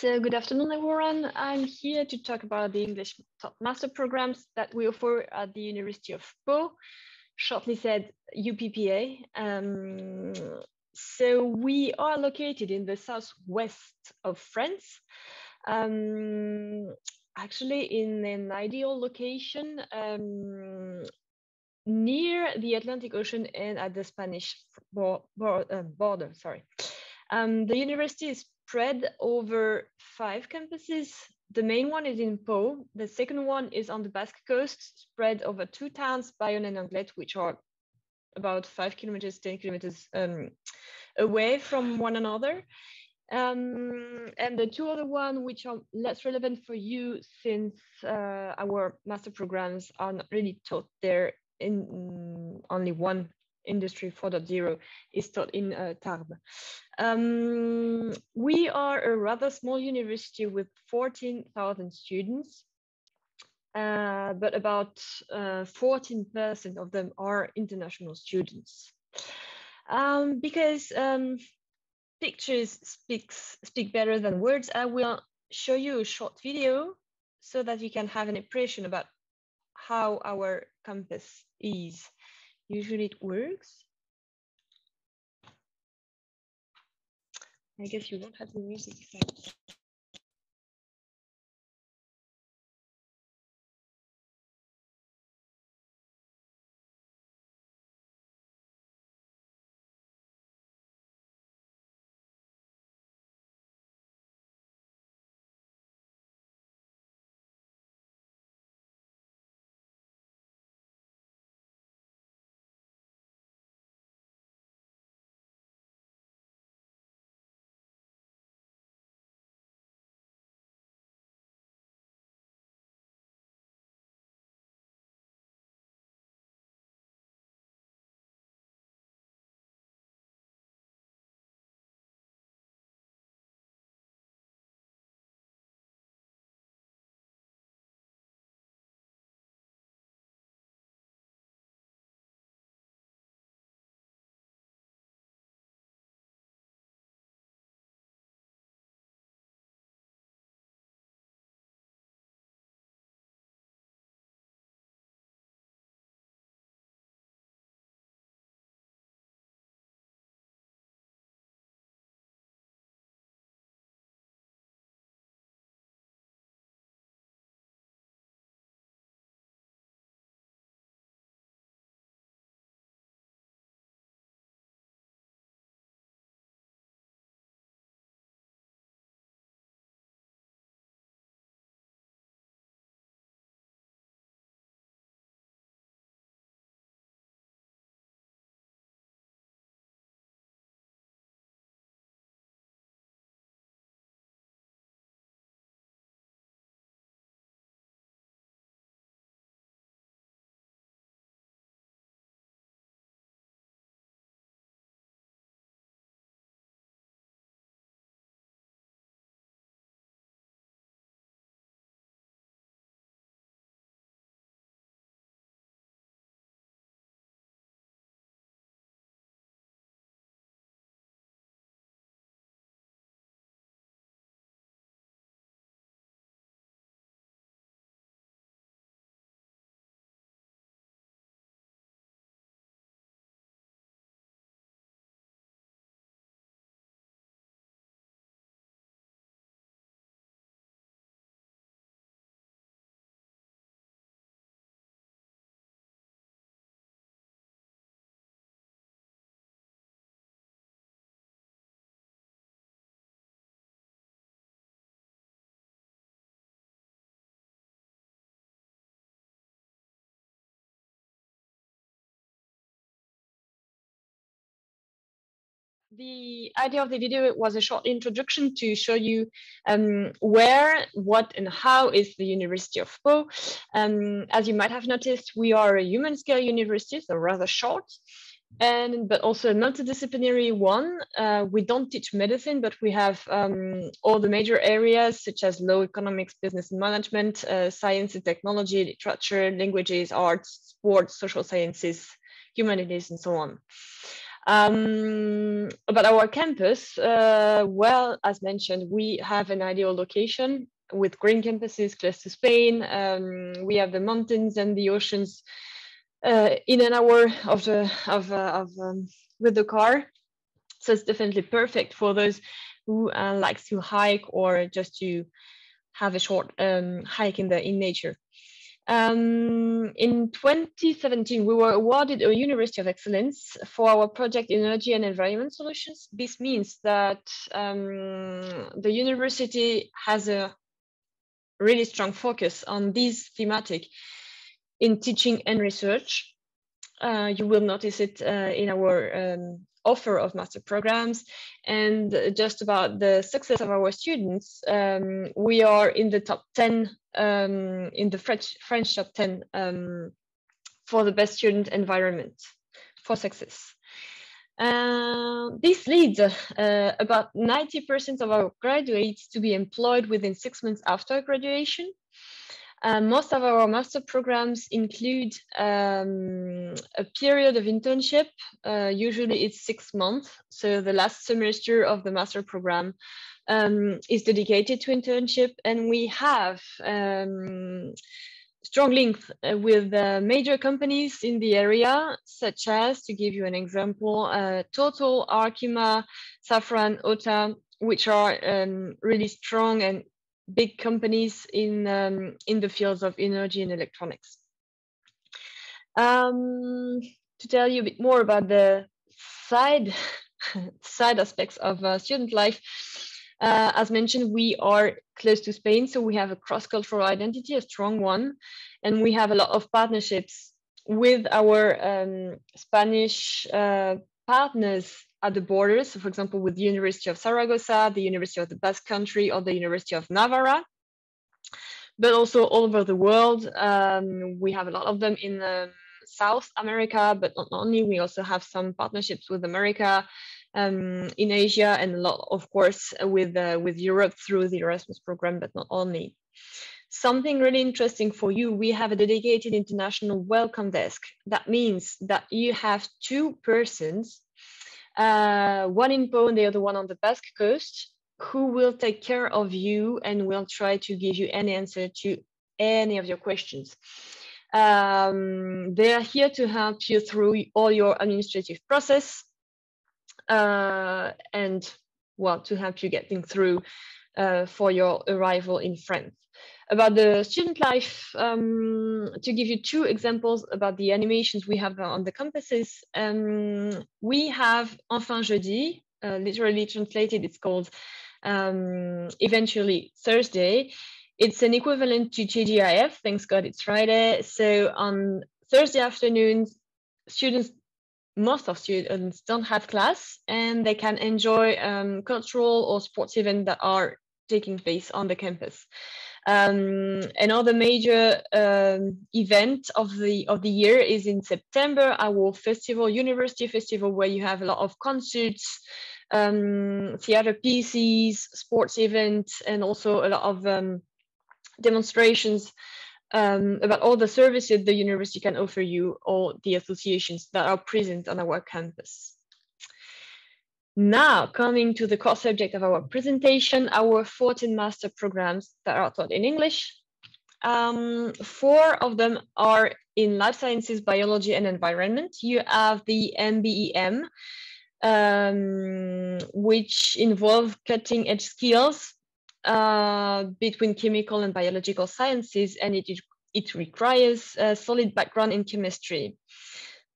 So good afternoon, everyone. I'm here to talk about the English top master programs that we offer at the University of Pau, shortly said UPPA. So we are located in the southwest of France, actually in an ideal location near the Atlantic Ocean and at the Spanish border. Sorry. The university is spread over 5 campuses. The main one is in Pau. The second one is on the Basque Coast, spread over 2 towns, Bayonne and Anglet, which are about 5 kilometers, 10 kilometers away from one another. And the 2 other ones, which are less relevant for you since our master programs are not really taught there in only one industry 4.0 is taught in Tarbes. We are a rather small university with 14,000 students, but about 14% of them are international students. Because pictures speak better than words, I will show you a short video so that you can have an impression about how our campus is. Usually it works. I guess you won't have the music effect. The idea of the video was a short introduction to show you where, what, and how is the University of Pau. As you might have noticed, we are a human scale university, so rather short, but also a multidisciplinary one. We don't teach medicine, but we have all the major areas such as law, economics, business and management, science and technology, literature, languages, arts, sports, social sciences, humanities, and so on. About our campus, well, as mentioned, we have an ideal location with green campuses close to Spain. We have the mountains and the oceans in an hour with the car. So it's definitely perfect for those who likes to hike or just to have a short hike in nature. In 2017, we were awarded a University of Excellence for our project Energy and Environment Solutions. This means that the university has a really strong focus on this thematic in teaching and research. You will notice it in our offer of master programs. And just about the success of our students, we are in the top 10, in the French top 10 for the best student environment for success. This leads about 90% of our graduates to be employed within 6 months after graduation. Most of our master programs include a period of internship. Usually it's 6 months. So the last semester of the master program is dedicated to internship. And we have strong links with major companies in the area, such as, to give you an example, Total, Arkema, Safran, Ota, which are really strong and big companies in the fields of energy and electronics. To tell you a bit more about the side aspects of student life, as mentioned, we are close to Spain, so we have a cross-cultural identity, a strong one, and we have a lot of partnerships with our Spanish partners at the borders. So, for example, with the University of Zaragoza, the University of the Basque Country, or the University of Navarra, but also all over the world. We have a lot of them in South America, but not only. We also have some partnerships with America, in Asia, and a lot, of course, with Europe through the Erasmus program, but not only. Something really interesting for you, we have a dedicated international welcome desk. That means that you have 2 persons, one in Pau and the other one on the Basque coast, who will take care of you and will try to give you any answer to any of your questions. They are here to help you through all your administrative process and, well, to help you getting through for your arrival in France. About the student life, to give you 2 examples about the animations we have on the campuses, we have Enfin Jeudi, literally translated, it's called Eventually Thursday. It's an equivalent to TGIF, thanks God it's Friday. So on Thursday afternoons, most of students don't have class, and they can enjoy cultural or sports events that are taking place on the campus. Another major event of the year is in September, our festival, university festival, where you have a lot of concerts, theater pieces, sports events, and also a lot of demonstrations about all the services the university can offer you, or the associations that are present on our campus. Now, coming to the core subject of our presentation, our 14 master programs that are taught in English. 4 of them are in life sciences, biology, and environment. You have the MBEM, which involve cutting-edge skills between chemical and biological sciences, and it requires a solid background in chemistry.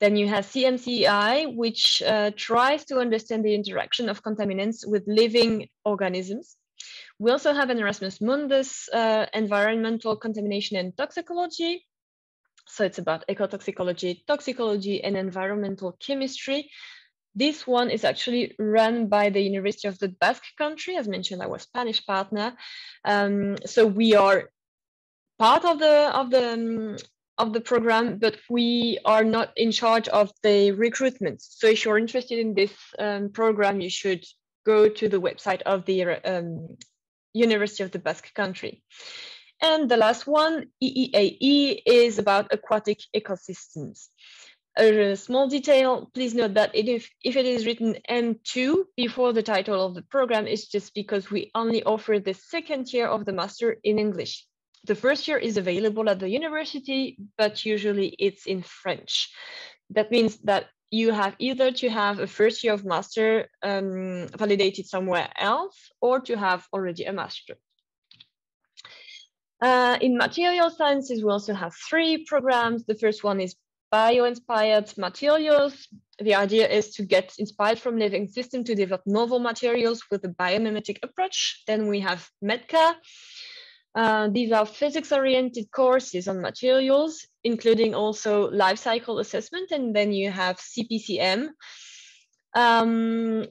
Then you have CMCI, which tries to understand the interaction of contaminants with living organisms. We also have an Erasmus Mundus, environmental contamination and toxicology. So it's about ecotoxicology, toxicology, and environmental chemistry. This one is actually run by the University of the Basque Country, as mentioned, our Spanish partner. So we are part of the program, but we are not in charge of the recruitment. So if you're interested in this program, you should go to the website of the University of the Basque Country. And the last one, EEAE, is about aquatic ecosystems. A small detail, please note that if it is written M2 before the title of the program, it's just because we only offer the second year of the master in English. The first year is available at the university, but usually it's in French. That means that you have either to have a first year of master validated somewhere else, or to have already a master. In material sciences, we also have 3 programs. The first one is bio-inspired materials. The idea is to get inspired from living systems to develop novel materials with a biomimetic approach. Then we have MEDCA. These are physics-oriented courses on materials, including also life cycle assessment. And then you have CPCM,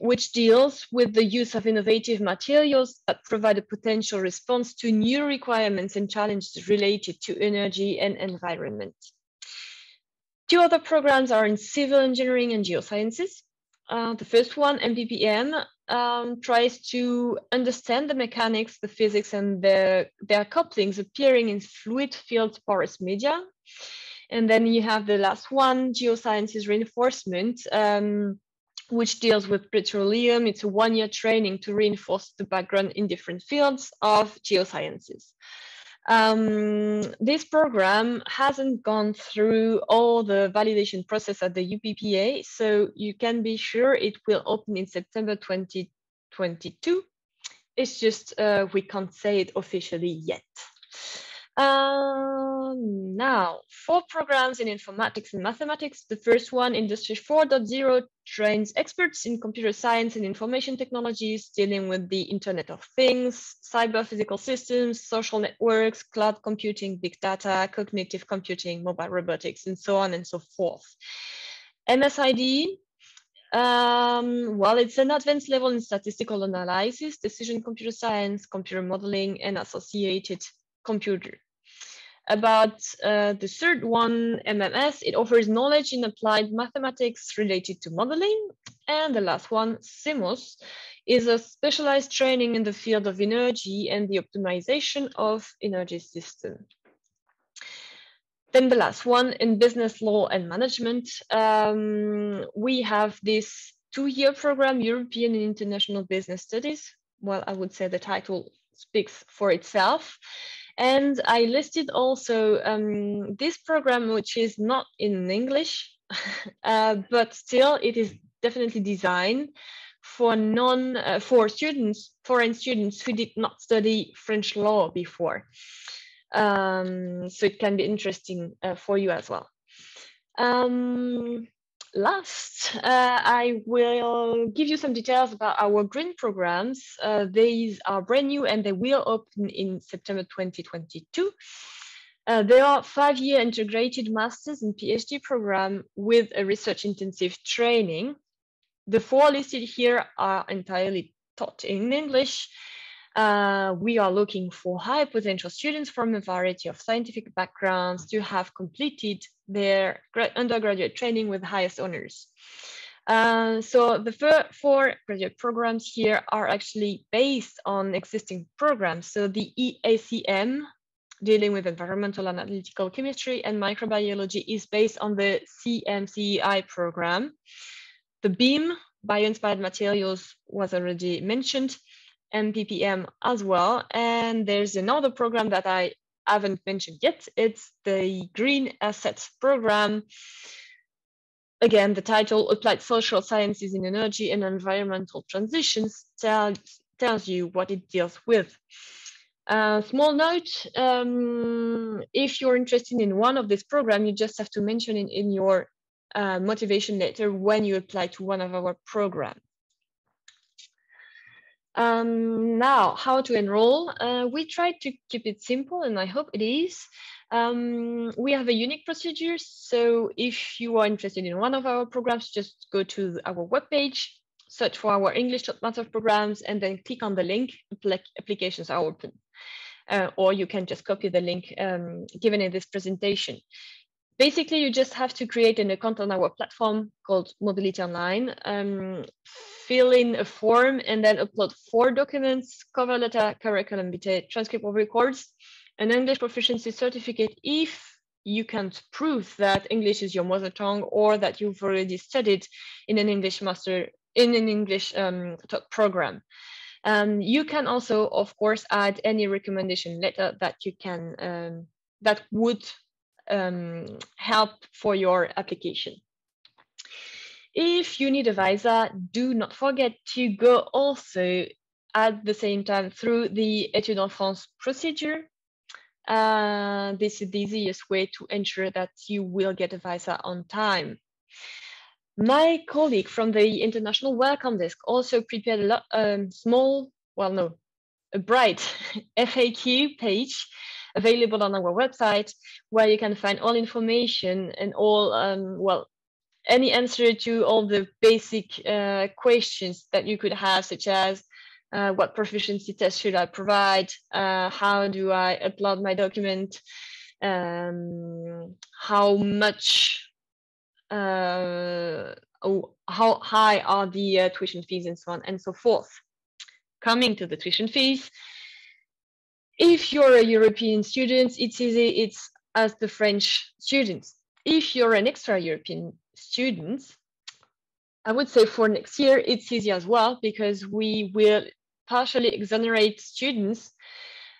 which deals with the use of innovative materials that provide a potential response to new requirements and challenges related to energy and environment. 2 other programs are in civil engineering and geosciences. The first one, MPPM, tries to understand the mechanics, the physics, and their couplings appearing in fluid field porous media. And then you have the last one, geosciences reinforcement, which deals with petroleum. It's a 1-year training to reinforce the background in different fields of geosciences. This program hasn't gone through all the validation process at the UPPA, so you can be sure it will open in September 2022. It's just we can't say it officially yet. Now, 4 programs in informatics and mathematics. The first one, Industry 4.0, trains experts in computer science and information technologies dealing with the Internet of Things, cyber physical systems, social networks, cloud computing, big data, cognitive computing, mobile robotics, and so on and so forth. MSID, well, it's an advanced level in statistical analysis, decision computer science, computer modeling, and associated computer. About the third one, MMS, it offers knowledge in applied mathematics related to modeling. And the last one, CIMOS, is a specialized training in the field of energy and the optimization of energy system. Then the last one, in business law and management, we have this 2-year program, European and International Business Studies. Well, I would say the title speaks for itself. And I listed also this program, which is not in English, but still it is definitely designed for foreign students who did not study French law before. So it can be interesting for you as well. Last, I will give you some details about our green programs. These are brand new and they will open in September 2022. They are 5-year integrated master's and PhD program with a research intensive training. The 4 listed here are entirely taught in English. We are looking for high potential students from a variety of scientific backgrounds to have completed their undergraduate training with highest honors. So the 4 graduate programs here are actually based on existing programs. So the EACM, dealing with environmental and analytical chemistry and microbiology, is based on the CMCEI program. The BEAM, bio-inspired materials, was already mentioned. MPPM as well. And there's another program that I haven't mentioned yet. It's the Green Assets Program. Again, the title, Applied Social Sciences in Energy and Environmental Transitions, tells you what it deals with. Small note, if you're interested in one of this program, you just have to mention it in your motivation letter when you apply to one of our programs. Now, how to enroll? We tried to keep it simple, and I hope it is. We have a unique procedure, so if you are interested in one of our programs, just go to our webpage, search for our English Master programs, and then click on the link. Applications are open. Or you can just copy the link given in this presentation. Basically, you just have to create an account on our platform called Mobility Online, fill in a form, and then upload 4 documents: cover letter, curriculum vitae, transcript of records, an English proficiency certificate if you can't prove that English is your mother tongue or that you've already studied in an English program. You can also, of course, add any recommendation letter that you can that would help for your application. If you need a visa, do not forget to go also at the same time through the Études en France procedure. This is the easiest way to ensure that you will get a visa on time. My colleague from the International Welcome Desk also prepared a bright FAQ page available on our website, where you can find all information and all, any answer to all the basic questions that you could have, such as what proficiency test should I provide? How do I upload my document? How much? How high are the tuition fees, and so on and so forth. Coming to the tuition fees, if you're a European student, it's easy. It's as the French students. If you're an extra European student, I would say for next year, it's easy as well, because we will partially exonerate students,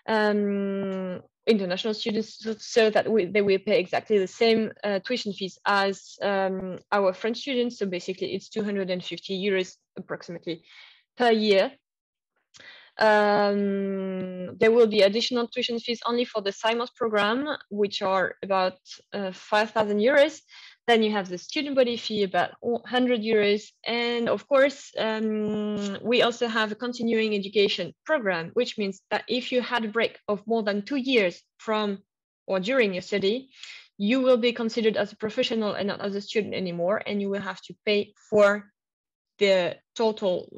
international students, so that they will pay exactly the same tuition fees as our French students. So basically, it's 250 euros approximately per year. There will be additional tuition fees only for the SIMOS program, which are about 5,000 euros. Then you have the student body fee, about 100 euros. And of course, we also have a continuing education program, which means that if you had a break of more than 2 years from or during your study, you will be considered as a professional and not as a student anymore. And you will have to pay for the total,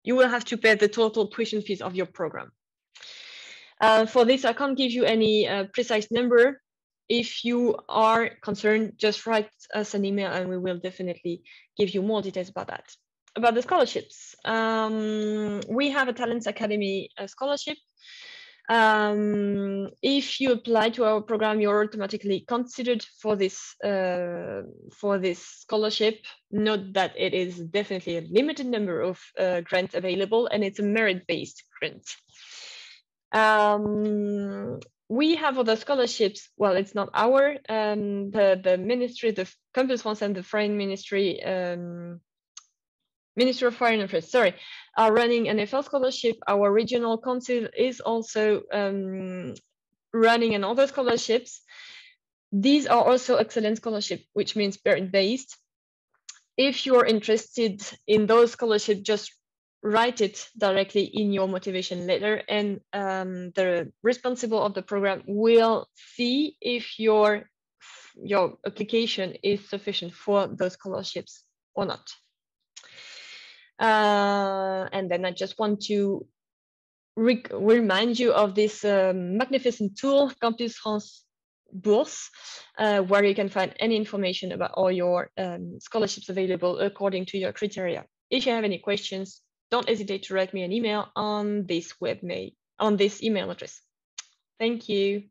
you will have to pay the total tuition fees of your program. For this, I can't give you any precise number. If you are concerned, just write us an email and we will definitely give you more details about that. About the scholarships, we have a Talents Academy scholarship. If you apply to our program, you're automatically considered for this scholarship. Note that it is definitely a limited number of grants available, and it's a merit-based grant. We have other scholarships. Well, it's not our, the ministry, the Campus France and the Foreign Ministry, Ministry of Foreign Affairs, sorry, are running an FL scholarship. Our regional council is also running another scholarships. These are also excellent scholarships, which means merit-based. If you're interested in those scholarships, just write it directly in your motivation letter, and the responsible of the program will see if your application is sufficient for those scholarships or not. And then I just want to remind you of this magnificent tool, Campus France Bourse, where you can find any information about all your scholarships available according to your criteria. If you have any questions, don't hesitate to write me an email on this email address. Thank you.